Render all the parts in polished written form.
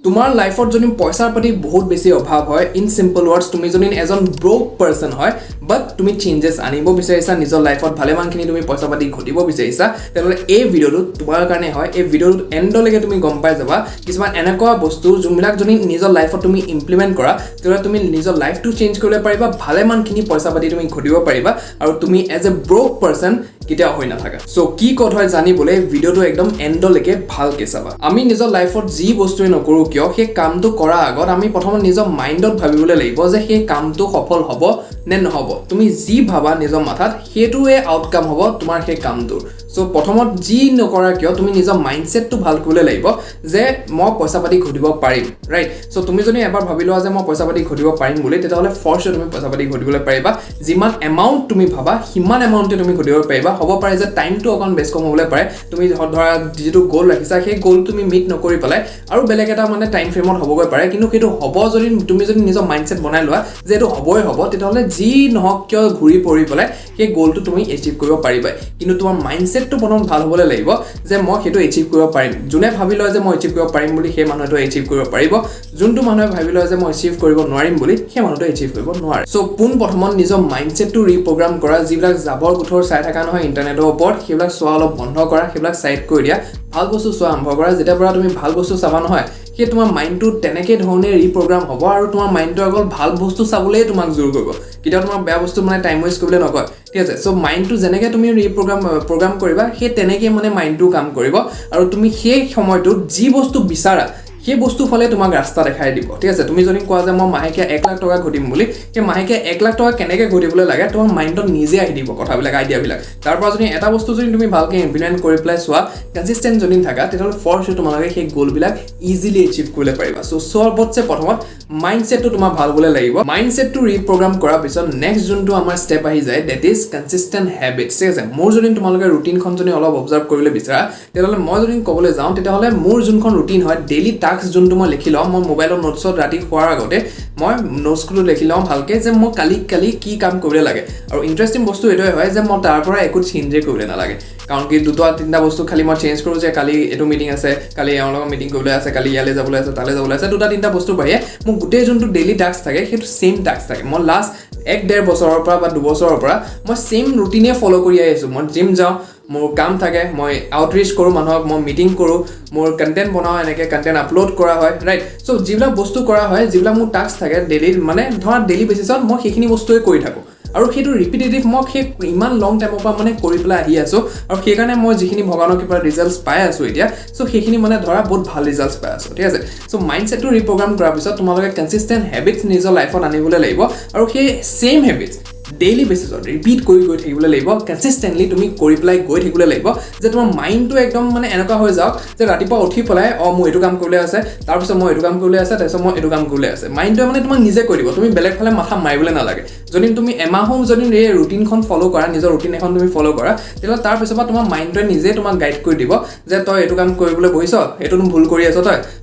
তোমাৰ লাইফত যদি পইচাৰ প্ৰতি বহুত বেছি অভাৱ হয় ইন সিম্পল ওয়াৰ্ডস তুমি যদি এজন ব্ৰোক পাৰসন হয় বাট তুমি চেঞ্জেস আনিব বিচাৰিছা নিজৰ লাইফত ভালেমানখিনি তুমি পইচা পাতি ঘটিব বিচাৰিছা তেতিয়াহ'লে এই ভিডিওটো তোমাৰ কাৰণে হয় এই ভিডিওটো এন্ডলৈকে তুমি গম পাই যাবা কিছুমান এনেকুৱা বস্তু যোনবিলাক যদি নিজৰ লাইফত তুমি ইমপ্লিমেন্ট কৰা তেতিয়াহ'লে তুমি নিজৰ লাইফটো চেঞ্জ কৰিব পাৰিবা ভালেমানখিনি পইচা পাতি তুমি ঘটিব পাৰিবা আৰু তুমি এজ এ ব্ৰোক পারসন কেতিয়া হৈ নাথাকা সো কি কত হয় জানিবলৈ ভিডিওটো একদম এন্ডলৈকে ভালকে চাবা আমি নিজৰ লাইফত যি বস্তুৱে নকৰো কিয় সেই কামটো কৰা আগত আমি প্ৰথমে নিজৰ মাইন্ডত ভাবিবলৈ লাগিব যে সেই কামটো সফল হ'ব নে নহব তুমি যি ভাবা নিজৰ মাথাত হেতুৱে আউটকাম হ'ব তোমাৰ সেই কামটোৰ সো প্ৰথমত যি নকৰা কিয় তুমি নিজৰ মাইন্ডসেটটো ভাল কৰিবলৈ লাগিব যে মই পইচা পাতি ঘটিব পাৰিম ৰাইট সো তুমি যদি এবাৰ ভাবিলোৱা যে মই পইচা পাতি ঘটিব পাৰিম বুলি তেতিয়াহ'লে ফৰছ তুমি পইচা পাতি ঘটিবলৈ পাৰিবা যিমান এমাউন্ট তুমি ভাবা সিমান এমাউন্টে তুমি ঘটিব পাৰিবা হ'ব পাৰে যে টাইমটো অকন বেছ কম হ'বলৈ পাৰে তুমি ধৰা যেটো গোল ৰাখিছা সেই গোল তুমি মিট নকৰি পেলাই আৰু বেলেগ এটা মানে টাইম ফ্ৰেমত হ'বগৈ পাৰে কিন্তু সেইটো হ'ব যদি তুমি যদি নিজৰ মাইন্ডসেট বনাই লোৱা যে এটো হ'বই হ'ব তেতিয়াহ'লে যি নহক কিয় ঘূৰি পৰি পেলাই সেই গোলটো তুমি এচিভ কৰিব পাৰিবা কিন্তু তোমাৰ মাইন্ডসেটটো প্ৰথম ভাল হ'বলৈ লাগিব যে মই হেতু এচিভ কৰিব পাৰিম যোনে ভাবি লয় যে মই এচিভ কৰিব পাৰিম বুলি সেই মানুহটো এচিভ কৰিব পাৰিব যোনটো মানুহে ভাবি লয় যে মই এচিভ কৰিব নোৱাৰিম বুলি সেই মানুহটো এচিভ কৰিব নোৱাৰে সো পোন প্ৰথমত নিজৰ মাইন্ডসেটটো ৰিপ্ৰগ্ৰাম কৰা যিবিলাক জাবৰ গুঠৰ চাই থকা নহয় ইন্টাৰনেটৰ ওপৰত সেইবিলাক চোৱা অলপ বন্ধ কৰা সেইবিলাক সাইড কৰি দিয়া ভাল বস্তু চোৱা আৰম্ভ কৰা যেতিয়া পৰা তুমি ভাল বস্তু চাবা নহয় সেই তোমাৰ মাইন্ডটো তেনেকে ধৰণে ৰিপ্ৰগ্ৰাম হ'ব আৰু তোমাৰ মাইন্ডটো অকল ভাল বস্তু চাবলৈয়ে তোমাক জোৰ কৰিব কিটা তোমাৰ বেয়া বস্তু মানে টাইম ওয়েষ্ট কৰিবলৈ নকয় ঠিক আছে সো মাইন্ডটো যেনেকে তুমি ৰিপ্ৰগ্ৰাম কৰিবা সেই তেনেকে মানে মাইন্ডটো কাম কৰিব আৰু তুমি সেই সময়টোত যি বস্তু বিচাৰা সেই বস্তু ফলে তোমাক ৰাস্তা দেখাই দিব ঠিক আছে তুমি যদি কোৱা যে মই মাহেকীয়া 1 লাখ টকা ঘটিম বুলি সেই মাহেকীয়া 1 লাখ টকা কেনেকৈ ঘটিবলৈ লাগে তোমাৰ মাইন্ডত নিজে আহি দিব কথাবিলাক আইডিয়াবিলাক তাৰ পৰা যদি এটা বস্তু যদি তুমি ভালকৈ ইমপ্লিমেন্ট কৰি প্লাই চোৱা কনসিস্টেন্ট যদি থাকা তেতিয়াহ'লে ফৰ শিওৰ তোমালোকে সেই গোলবিলাক ইজিলি এচিভ কৰিব পাৰিবা সো সবতছে প্ৰথমত মাইন্ডসেটটো তোমাৰ ভাল হ'বলৈ লাগিব মাইন্ডসেটটো ৰিপ্ৰগ্ৰাম কৰাৰ পিছত নেক্সট যোনটো আমাৰ ষ্টেপ আহি যায় দ্যাট ইজ কনসিস্টেন্ট হ্যাবিটস ঠিক আছে মোৰ যদি তোমালোকে ৰুটিনখন যদি অলপ অবজাৰ্ভ কৰিবলৈ বিচাৰা তেতিয়াহ'লে মই যদি ক'বলৈ যাওঁ তেতিয়াহ'লে মোৰ যোনখন ৰুটিন হয় ডেইলি যোনটো মই লিখি লওঁ মই মোবাইলৰ নোটছত ৰাতি খোৱাৰ আগতে মই নোটছটো লিখি লওঁ ভালকে যে মই কালি কি কাম কৰিব লাগে আৰু ইন্টাৰেষ্টিং বস্তু এটোই হয় যে মই তাৰ পৰা একো চেঞ্জ কৰিব নালাগে কাৰণ কি দুটা তিনটা বস্তু খালি মই চেঞ্জ কৰো যে কালি এটো মিটিং আছে কালি এওঁৰ মিটিং কৰিবলৈ আছে কালি ইয়ালে যাবলৈ আছে তালে যাবলৈ আছে দুটা তিনটা বস্তু বাহিৰে মোৰ গোটেই যোনটো ডেইলি টাস্ক থাকে সেইটো সেম টাস্ক থাকে মই লাষ্ট 1.5 বছৰৰ পৰা বা 2 বছৰৰ পৰা মই সেম ৰুটিনে ফলো কৰি আহিছো মই জিম যাওঁ মোৰ কাম থাকে মই আউটৰিচ কৰো মানুহক মই মিটিং কৰো মোৰ কন্টেন্ট বনাও এনেকে কন্টেন্ট আপলোড কৰা হয় ৰাইট সো যিবিলাক বস্তু কৰা হয় যিবিলাক মোৰ টাস্ক থাকে ডেইলি মানে ধৰা ডেইলি বেসিছত মই সেইখিনি বস্তুৱে কৰি থাকো আৰু সেইটো ৰিপিটেটিভ মই সেই ইমান লং টাইমৰ পৰা মানে কৰি পেলাই আহি আছো আৰু সেই কাৰণে মই যিখিনি ভগৱানৰ কিবা ৰিজাল্টস পাই আছো এতিয়া সো সেইখিনি মানে ধৰা বহুত ভাল ৰিজাল্টস পাই আছো ঠিক আছে সো মাইন্ডসেটটো ৰিপ্ৰগ্ৰাম কৰাৰ পিছত তোমালোকে কনসিস্টেন্ট হ্যাবিটস নিজৰ লাইফত আনিবলৈ লাগিব আৰু সেই সেম হ্যাবিটস ডেইলি বেসিছত ৰিপিট কৰি গৈ থাকিবলৈ লাগিব কনসিস্টেন্টলি তুমি কৰি পেলাই গৈ থাকিবলৈ লাগিব যে তোমাৰ মাইন্ডটো একদম মানে এনেকুৱা হৈ যাওক যে ৰাতিপুৱা উঠি পেলাই মই এইটো কাম কৰিবলৈ আছে তাৰ পিছত মই এইটো কাম কৰিবলৈ আছে তাৰপিছত মই এইটো কাম কৰিবলৈ আছে মাইন্ডটোৱে মানে তোমাক নিজে কৰি দিব তুমি বেলেগ ফালে মাথা মাৰিবলৈ নালাগে যদি তুমি এমাহম যদি এই ৰুটিনখন ফলো কৰা নিজৰ ৰুটিন এখন তুমি ফলো কৰা তেতিয়াহ'লে তাৰ পিছৰ পৰা তোমাৰ মাইন্ডটোৱে নিজে তোমাক গাইড কৰি দিব যে তই এইটো কাম কৰিবলৈ বহিছ এইটো তুমি ভুল কৰি আছ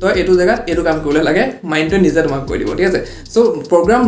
তই এইটো জেগাত এইটো কাম কৰিবলৈ লাগে মাইন্ডটোৱে নিজে তোমাক কৈ দিব ঠিক আছে সো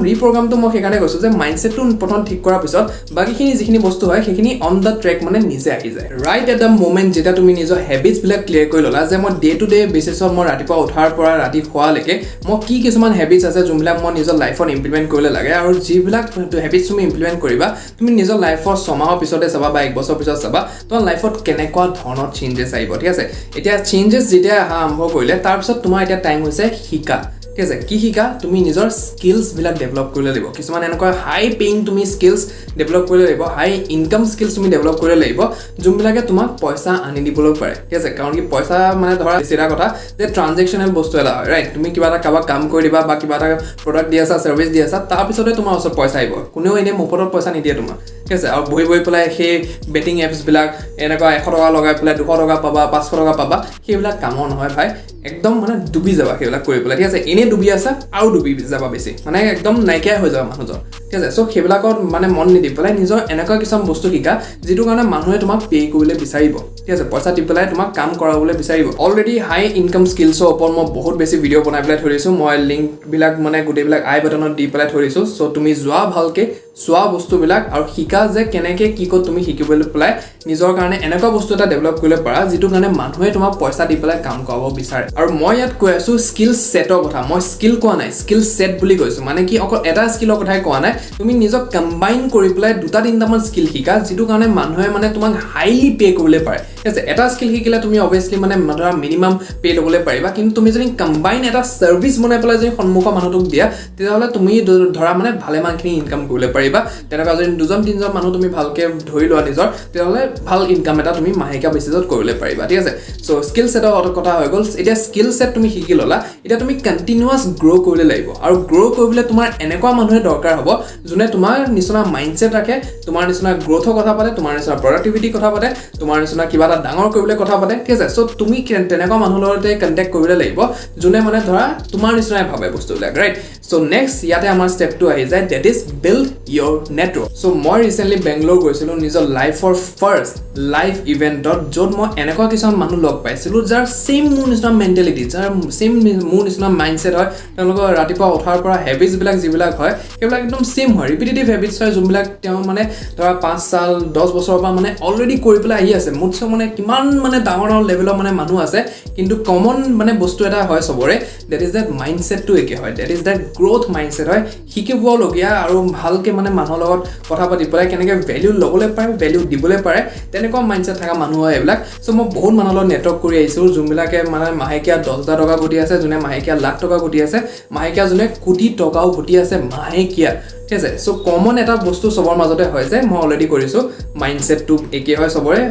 ৰিপ্ৰগ্ৰামটো মই সেইকাৰণে কৈছো যে মাইন্ডসেটটো প্ৰথম ঠিক কৰাৰ পিছত বাকিখিনি যিখিনি বস্তু হয় সেইখিনি অন দা ট্ৰেক মানে নিজে আহি যায় ৰাইট এট দা মোমেন্ট যেটা তুমি নিজৰ হ্যাবিটস বিলাক ক্লিয়াৰ কৰি ললা যে মই ডে টু ডে বেসিছত মই ৰাতিপুৱা উঠাৰ পৰা ৰাতি খোৱালৈকে মই কি কিছুমান হ্যাবিটস আছে যোনবিলাক মই নিজৰ লাইফত ইমপ্লিমেন্ট কৰিব লাগে আৰু যিবিলাক হ্যাবিটস তুমি ইমপ্লিমেন্ট কৰিবা তুমি নিজৰ লাইফৰ ছমাহৰ পিছতে চাবা বা 1 বছৰ পিছত চাবা তোমাৰ লাইফত কেনেকুৱা ধৰণৰ চেঞ্জেস আহিব ঠিক আছে এতিয়া চেঞ্জেস যেতিয়া আৰম্ভ কৰিলে তাৰ পিছত তোমাৰ এতিয়া টাইম হৈছে শিকা ঠিক আছে কি শিকা তুমি নিজৰ স্কিলছ বিলাক ডেভেলপ কৰিব লাগিব কিছুমান এনেকুৱা হাই পেইং তুমি স্কিলছ ডেভেলপ কৰিব লাগিব হাই ইনকাম স্কিলছ তুমি ডেভেলপ কৰিব লাগিব যোনবিলাকে তোমাক পইচা আনি দিবলৈ পাৰে ঠিক আছে কাৰণ কি পইচা মানে ধৰা চিৰা কথা যে ট্ৰানজেকচনেল বস্তু এটা হয় ৰাইট তুমি কিবা এটা কাবাক কাম কৰি দিবা বা কিবা এটা প্ৰডাক্ট দি আছা সাৰ্ভিস দি আছা তাৰ পিছতে তোমাৰ ওচৰত পইচা আহিব কোনেও এনে মুফতত পইচা নিদিয়ে তোমাক ঠিক আছে আৰু বহি পেলাই সেই বেটিং এপছ বিলাক এনেকুৱা 100 টকা লগাই পেলাই 200 টকা পাবা 500 টকা পাবা সেইবিলাক কামৰ নহয় ভাই একদম মানে ডুবি যাবা সেইবিলাক কৰি পেলাই ঠিক আছে এনে ডুবি আছে আৰু ডুবি যাবা বেছি মানে একদম নাইকিয়া হৈ যাব মানুহজন ঠিক আছে সো সেইবিলাকত মানে মন নিদি পেলাই নিজৰ এনেকুৱা কিছুমান বস্তু শিকা যেটো কাৰণে মানুহে তোমাক পে কৰিবলৈ বিচাৰিব ঠিক আছে পইচা দি পেলাই তোমাক কাম কৰাবলৈ বিচাৰিব অলৰেডি হাই ইনকাম স্কিলছৰ ওপৰত মই বহুত বেছি ভিডিও বনাই পেলাই থৈ দিছো মই লিংক বিলাক মানে গোটেইবিলাক আই বাটনত দি পেলাই থৈ দিছো সো তুমি যোৱা ভালকে চোৱা বস্তুবিলাক আৰু শিকা শিকা যে কেনেকৈ কি ক'ত তুমি শিকিবলৈ পেলাই নিজৰ কাৰণে এনেকুৱা বস্তু এটা ডেভেলপ কৰিব পাৰা যিটো কাৰণে মানুহে তোমাক পইচা দি পেলাই কাম কৰাব বিচাৰে আৰু মই ইয়াত কৈ আছোঁ স্কিল ছেটৰ কথা মই স্কিল কোৱা নাই স্কিল ছেট বুলি কৈছোঁ মানে কি অকল এটা স্কিলৰ কথাই কোৱা নাই তুমি নিজক কম্বাইন কৰি পেলাই দুটা তিনিটামান স্কিল শিকা যিটো কাৰণে মানুহে মানে তোমাক হাইলি পে' কৰিবলৈ পাৰে ঠিক আছে এটা স্কিল শিকিলে তুমি অবভিয়াছলি মানে ধৰা মিনিমাম পে' ল'বলৈ পাৰিবা কিন্তু তুমি যদি কম্বাইন এটা ছাৰ্ভিচ বনাই পেলাই যদি সন্মুখৰ মানুহটোক দিয়া তেতিয়াহ'লে তুমি ধৰা মানে ভালেমানখিনি ইনকাম কৰিবলৈ পাৰিবা তেনেকুৱা যদি দুজন তিনিজন মানুহ তুমি ভালকৈ ধৰি লোৱা নিজৰ তেতিয়াহ'লে ভাল ইনকাম এটা তুমি মাহেকীয়া বেচিছত কৰিবলৈ পাৰিবা ঠিক আছে চ' স্কিল ছেটৰ কথা হৈ গ'ল এতিয়া স্কিল ছেট তুমি শিকি ল'লা এতিয়া তুমি কণ্টিনিউৱাছ গ্ৰ' কৰিবলৈ লাগিব আৰু গ্ৰ' কৰিবলৈ তোমাৰ এনেকুৱা মানুহে দৰকাৰ হ'ব যোনে তোমাৰ নিচিনা মাইণ্ডছেট ৰাখে তোমাৰ নিচিনা গ্ৰ'থৰ কথা পাতে তোমাৰ নিচিনা প্ৰডাক্টিভিটিৰ কথা পাতে তোমাৰ নিচিনা কিবা এটা ডাঙৰ কৰিবলৈ কথা পাতে ঠিক আছে চ' তুমি তেনেকুৱা মানুহৰ লগতে কণ্টেক্ট কৰিবলৈ লাগিব যোনে মানে ধৰা তোমাৰ নিচিনাই ভাবে বস্তুবিলাক ৰাইট চ' নেক্সট ইয়াতে আমাৰ ষ্টেপটো আহি যায় that is build your network so' মই ৰিচেণ্টলি বেংগলোৰ গৈছিলোঁ নিজৰ লাইফৰ ফাৰ্ষ্ট লাইভ ইভেণ্টত য'ত মই এনেকুৱা কিছুমান মানুহ লগ পাইছিলোঁ যাৰ ছেইম মোৰ নিচিনা মেণ্টেলিটি যাৰ ছেইম মোৰ নিচিনা মাইণ্ডছেট হয় তেওঁলোকৰ ৰাতিপুৱা উঠাৰ পৰা হেবিটছবিলাক যিবিলাক হয় সেইবিলাক একদম ছেইম হয় ৰিপিটেটিভ হেবিটছ হয় যোনবিলাক তেওঁ মানে ধৰা 5 সাল 10 বছৰৰ পৰা মানে অলৰেডি কৰি পেলাই আহি আছে মোতছে মানে কিমান মানে ডাঙৰ লেভেলৰ মানে মানুহ আছে কিন্তু কমন মানে বস্তু এটা হয় চবৰে ডেট ইজ ডেট মাইণ্ডছেটটো একে হয় that is that growth mindset হয় শিকিবলগীয়া আৰু ভালকৈ মানে মানুহৰ লগত কথা পাতি পেলাই কেনেকৈ ভেলিউ ল'বলৈ পাৰে ভেলিউ দিবলৈ পাৰে তেনেকুৱা মাইণ্ডছেট থকা মানুহ হয় এইবিলাক চ' মই বহুত মানুহৰ লগত নেটৱৰ্ক কৰি আহিছোঁ যোনবিলাকে মানে মাহেকীয়া 10,000 টকা ঘটি আছে যোনে মাহেকীয়া লাখ টকা ঘটি আছে মাহেকীয়া যোনে কোটি টকাও ঘটি আছে মাহেকীয়া ঠিক আছে চ' কমন এটা বস্তু চবৰ মাজতে হয় যে মই অলৰেডি কৰিছোঁ মাইণ্ডছেটটো একেই হয় চবৰে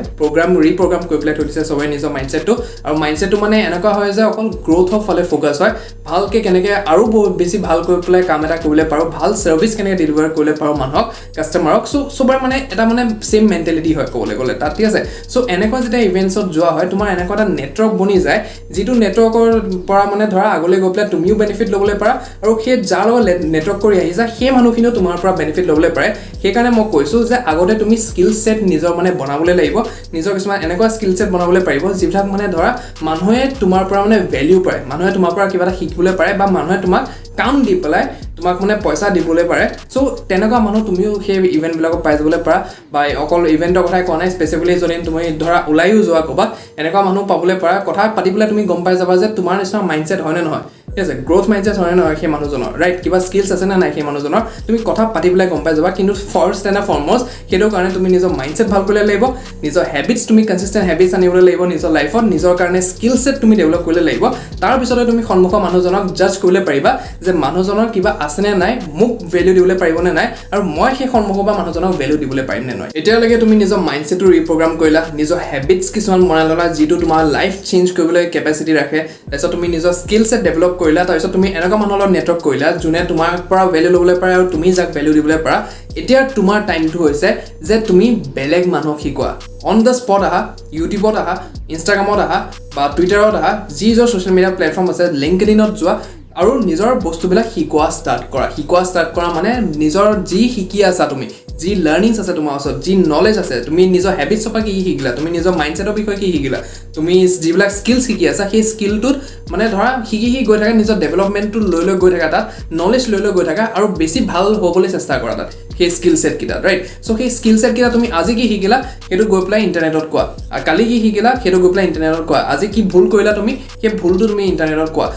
ৰিপ্ৰগ্ৰাম কৰি পেলাই থৈ দিছে চবৰে নিজৰ মাইণ্ডছেটটো আৰু মাইণ্ডছেটটো মানে এনেকুৱা হয় যে অকল গ্ৰ'থৰ ফালে ফ'কাছ হয় ভালকৈ কেনেকৈ আৰু বহুত বেছি ভাল কৰি পেলাই কাম এটা কৰিবলৈ পাৰোঁ ভাল ছাৰ্ভিচ কেনেকৈ ডেলিভাৰ কৰিবলৈ পাৰোঁ মানুহক কাষ্টমাৰক চ' চবৰে মানে এটা মানে ছেইম মেণ্টেলিটি হয় ক'বলৈ গ'লে তাত ঠিক আছে চ' এনেকুৱা যেতিয়া ইভেণ্টছত যোৱা হয় তোমাৰ এনেকুৱা এটা নেটৱৰ্ক বনি যায় যিটো নেটৱৰ্কৰ পৰা মানে ধৰা আগলৈ গৈ পেলাই তুমিও বেনিফিট ল'বলৈ পাৰা আৰু সেই যাৰ লগত নেটৱৰ্ক কৰি আহিছা সেই মানুহখিনিও তোমাৰ পৰা বেনিফিট ল'বলৈ পাৰে সেইকাৰণে মই কৈছোঁ যে আগতে তুমি স্কিল ছেট নিজৰ মানে বনাবলৈ লাগিব নিজৰ কিছুমান এনেকুৱা স্কিল ছেট বনাবলৈ পাৰিব যিবিলাক মানে ধৰা মানুহে তোমাৰ পৰা মানে ভেলিউ পায় মানুহে তোমাৰ পৰা কিবা এটা শিকিবলৈ পাৰে বা মানুহে তোমাক কাম দি পেলাই তোমাক মানে পইচা দিবলৈ পাৰে চ' তেনেকুৱা মানুহ তুমিও সেই ইভেণ্টবিলাকক পাই যাবলৈ পাৰা বা অকল ইভেণ্টৰ কথাই কোৱা নাই স্পেচিফিকলি যদি তুমি ধৰা ওলাইও যোৱা ক'ৰবাত এনেকুৱা মানুহ পাবলৈ পাৰা কথা পাতি পেলাই তুমি গম পাই যাবা যে তোমাৰ নিচিনা মাইণ্ডছেট হয়নে নহয় ঠিক আছে গ্ৰ'থ মাইণ্ডছেট হয়নে নহয় সেই মানুহজনৰ ৰাইট কিবা স্কিলছ আছে নে নাই সেই মানুহজনৰ তুমি কথা পাতি পেলাই গম পাই যাবা কিন্তু ফাৰ্ষ্ট এণ্ড ফৰমষ্ট সেইটোৰ কাৰণে তুমি নিজৰ মাইণ্ডছেট ভাল কৰিব লাগিব নিজৰ হেবিটছ তুমি কনচিষ্টেণ্ট হেবিটছ আনিবলৈ লাগিব নিজৰ লাইফত নিজৰ কাৰণে স্কিল ছেট তুমি ডেভেলপ কৰিব লাগিব তাৰপিছতে তুমি সন্মুখৰ মানুহজনক জাজ কৰিবলৈ পাৰিবা যে মানুহজনৰ কিবা আছেনে নাই মোক ভেলিউ দিবলৈ পাৰিবনে নাই আৰু মই সেই সন্মুখৰ পৰা মানুহজনক ভেলিউ দিবলৈ পাৰিম নে নহয় এতিয়ালৈকে তুমি নিজৰ মাইণ্ডছেটটো ৰিপ্ৰগ্ৰাম কৰিলা নিজৰ হেবিটছ কিছুমান বনাই ল'লা যিটো তোমাৰ লাইফ চেঞ্জ কৰিবলৈ কেপাচিটি ৰাখে তাৰপিছত তুমি নিজৰ স্কিল ছেট ডেভেলপ কৰিলা তাৰপিছত তুমি এনেকুৱা মানুহৰ লগত নেটৱৰ্ক কৰিলা যোনে তোমাৰ পৰা ভেলিউ ল'বলৈ পাৰে আৰু তুমি যাক ভেলিউ দিবলৈ পাৰা এতিয়া তোমাৰ টাইমটো হৈছে যে তুমি বেলেগ মানুহক শিকোৱা অন দ্য স্পট আহা ইউটিউবত আহা ইনষ্টাগ্ৰামত আহা বা টুইটাৰত আহা যি য'ৰ ছ'চিয়েল মিডিয়া প্লেটফৰ্ম আছে লিংকডিনত যোৱা আৰু নিজৰ বস্তুবিলাক শিকোৱা ষ্টাৰ্ট কৰা মানে নিজৰ যি শিকি আছা তুমি যি লাৰ্নিংছ আছে তোমাৰ ওচৰত যি নলেজ আছে তুমি নিজৰ হেবিটছৰ পৰা কি শিকিলা তুমি নিজৰ মাইণ্ডছেটৰ বিষয়ে কি শিকিলা তুমি যিবিলাক স্কিলছ শিকি আছা সেই স্কিলটোত মানে ধৰা শিকি গৈ থাকা নিজৰ ডেভেলপমেণ্টটো লৈ গৈ থাকা তাত নলেজ লৈ গৈ থাকা আৰু বেছি ভাল হ'বলৈ চেষ্টা কৰা তাত সেই স্কিল ছেটকেইটাত ৰাইট চ' সেই স্কিল ছেটকেইটা তুমি আজি কি শিকিলা সেইটো গৈ পেলাই ইণ্টাৰনেটত কোৱা আৰু কালি কি শিকিলা সেইটো গৈ পেলাই ইণ্টাৰনেটত কোৱা আজি কি ভুল কৰিলা তুমি সেই ভুলটো তুমি ইণ্টাৰনেটত কোৱা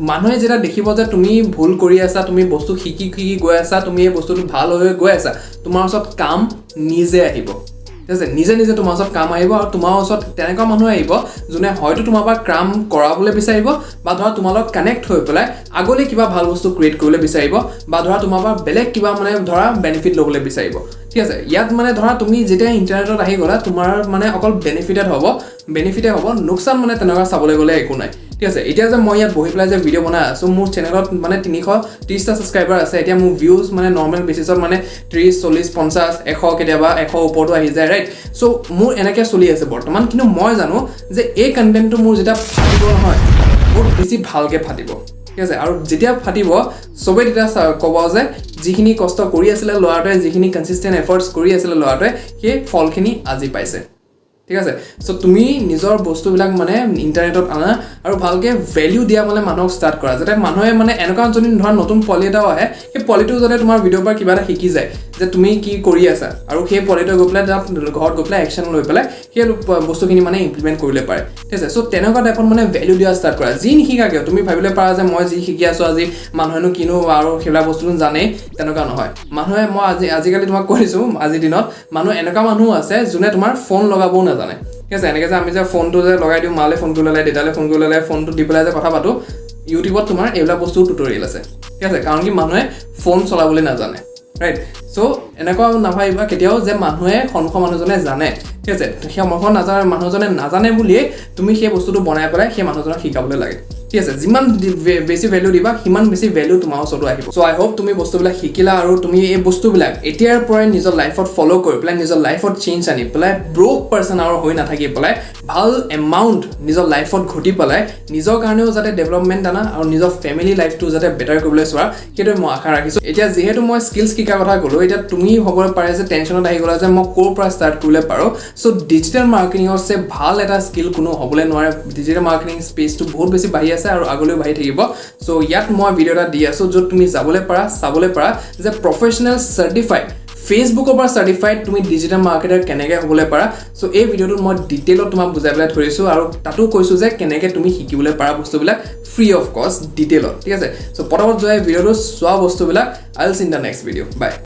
মানুহে যেতিয়া দেখিব যে তুমি ভুল কৰি আছা তুমি বস্তু শিকি গৈ আছা তুমি এই বস্তুটো ভাল হৈ গৈ আছা তোমাৰ ওচৰত কাম নিজে আহিব ঠিক আছে নিজে তোমাৰ ওচৰত কাম আহিব আৰু তোমাৰ ওচৰত তেনেকুৱা মানুহ আহিব যোনে হয়তো তোমাৰ পৰা কাম কৰাবলৈ বিচাৰিব বা ধৰা তোমাৰ লগত কানেক্ট হৈ পেলাই আগলৈ কিবা ভাল বস্তু ক্ৰিয়েট কৰিবলৈ বিচাৰিব বা ধৰা তোমাৰ পৰা বেলেগ কিবা মানে ধৰা বেনিফিট ল'বলৈ বিচাৰিব ঠিক আছে ইয়াত মানে ধৰা তুমি যেতিয়া ইণ্টাৰনেটত আহি গ'লা তোমাৰ মানে অকল বেনিফিটে হ'ব লোকচান মানে তেনেকুৱা চাবলৈ গ'লে একো নাই ঠিক আছে এতিয়া যে মই ইয়াত বহি পেলাই যে ভিডিঅ' বনাই আছোঁ মোৰ চেনেলত মানে 330টা ছাবস্ক্ৰাইবাৰ আছে এতিয়া মোৰ ভিউজ মানে নৰ্মেল বেচিছত মানে 30 40 50 100 কেতিয়াবা 100 ওপৰতো আহি যায় ৰাইট চ' মোৰ এনেকৈ চলি আছে বৰ্তমান কিন্তু মই জানো যে এই কণ্টেণ্টটো মোৰ যেতিয়া ফাটিব নহয় বহুত বেছি ভালকৈ ফাটিব ঠিক আছে আৰু যেতিয়া ফাটিব চবেই তেতিয়া ক'ব যে যিখিনি কষ্ট কৰি আছিলে ল'ৰাটোৱে যিখিনি কনচিষ্টেণ্ট এফৰ্টছ কৰি আছিলে ল'ৰাটোৱে সেই ফলখিনি আজি পাইছে ঠিক আছে চ' তুমি নিজৰ বস্তুবিলাক মানে ইণ্টাৰনেটত আনা আৰু ভালকে ভ্যালু দিয়া মানে মানুহক ষ্টাৰ্ট কৰা যাতে মানুহে মানে এনেকুৱা যদি ধৰা নতুন পলি এটাও আহে সেই পলিটো যাতে তোমাৰ ভিডিঅ'ৰ পৰা কিবা এটা শিকি যায় যে তুমি কি কৰি আছা আৰু সেই পলিটো গৈ পেলাই ঘৰত গৈ পেলাই একশ্যন লৈ পেলাই সেই বস্তুখিনি মানে ইমপ্লিমেণ্ট কৰিলে পাৰে ঠিক আছে সো তেনেকুৱা টাইপত মানে ভ্যালু দিয়া ষ্টাৰ্ট কৰা যি নিশিকাকে তুমি ভাবিলে পাৰা যে মই যি শিকি আছো আজি মানুহেনো কিনো আৰু সেইলা বস্তুটো জানে তেনেকুৱা নহয় মানুহে মই আজিকালি তোমাক কৈছো আজি দিনত মানুহ এনেকুৱা মানুহ আছে যোনে তোমাৰ ফোন লগাবও নাজানে ঠিক আছে এনেকৈ যে আমি যে ফোনটো যে লগাই দিওঁ মালে ফোন কৰি ল'লে দেতালে ফোন কৰি ল'লে ফোনটো দি পেলাই যে কথা পাতো ইউটিউবত তোমাৰ এইবিলাক বস্তু টিউটৰিয়েল আছে ঠিক আছে কাৰণ কি মানুহে ফোন চলাবলৈ নাজানে ৰাইট সো এনেকুৱা নাভাবিবা কেতিয়াও যে মানুহে সন্মুখৰ মানুহজনে জানে ঠিক আছে সেই সন্মুখৰ মানুহজনে নাজানে বুলিয়ে তুমি সেই বস্তুটো বনাই পেলাই সেই মানুহজনক শিকাবলৈ লাগে ঠিক আছে যিমান বেছি ভ্যালু দিবা সিমান বেছি ভ্যালু তোমাৰ ওচৰত আহিব সো আই হোপ তুমি বস্তুবিলাক শিকিলা আৰু তুমি এই বস্তুবিলাক এতিয়াৰ পৰাই নিজৰ লাইফত ফলো কৰি পেলাই নিজৰ লাইফত চেঞ্জ আনি পেলাই ব্ৰোক পাৰ্সন আৰু হৈ নাথাকি পেলাই ভাল এমাউণ্ট নিজৰ লাইফত ঘটি পেলাই নিজৰ কাৰণেও যাতে ডেভেলপমেণ্ট আনা আৰু নিজৰ ফেমিলি লাইফটো যাতে বেটাৰ কৰিবলৈ চোৱা সেইটো মই আশা ৰাখিছো এতিয়া যিহেতু মই স্কিলছ শিকাৰ কথা ক'লো এতিয়া তুমি হ'বলৈ পাৰে যে টেনশ্যনত আহি গ'লা যে মই ক'ৰ পৰা ষ্টাৰ্ট কৰিলে পাৰো সো ডিজিটেল মাৰ্কেটিঙৰ চে ভাল এটা স্কিল কোনো হ'বলৈ নোৱাৰে ডিজিটেল মাৰ্কেটিং স্পেচটো বহুত বেছি বাঢ়ি আছে আৰু আগলৈ বাঢ়ি থাকিব সো ইয়াত মই ভিডিঅ' এটা দি আছো য'ত তুমি যাবলৈ পাৰা চাবলৈ পাৰা যে প্ৰফেচনেল চাৰ্টিফাইড ফেচবুকৰ পৰা চাৰ্টিফাইড তুমি ডিজিটেল মাৰ্কেটাৰ কেনেকৈ হ'বলৈ পাৰা সো এই ভিডিঅ'টোত মই ডিটেইলত তোমাক বুজাই পেলাই ধৰিছোঁ আৰু তাতো কৈছোঁ যে কেনেকৈ তুমি শিকিবলৈ পাৰা বস্তুবিলাক ফ্ৰী অফ কষ্ট ডিটেইলত ঠিক আছে সো পটাপট যোৱা ভিডিঅ'টো চোৱা বস্তুবিলাক I will see in the next video' by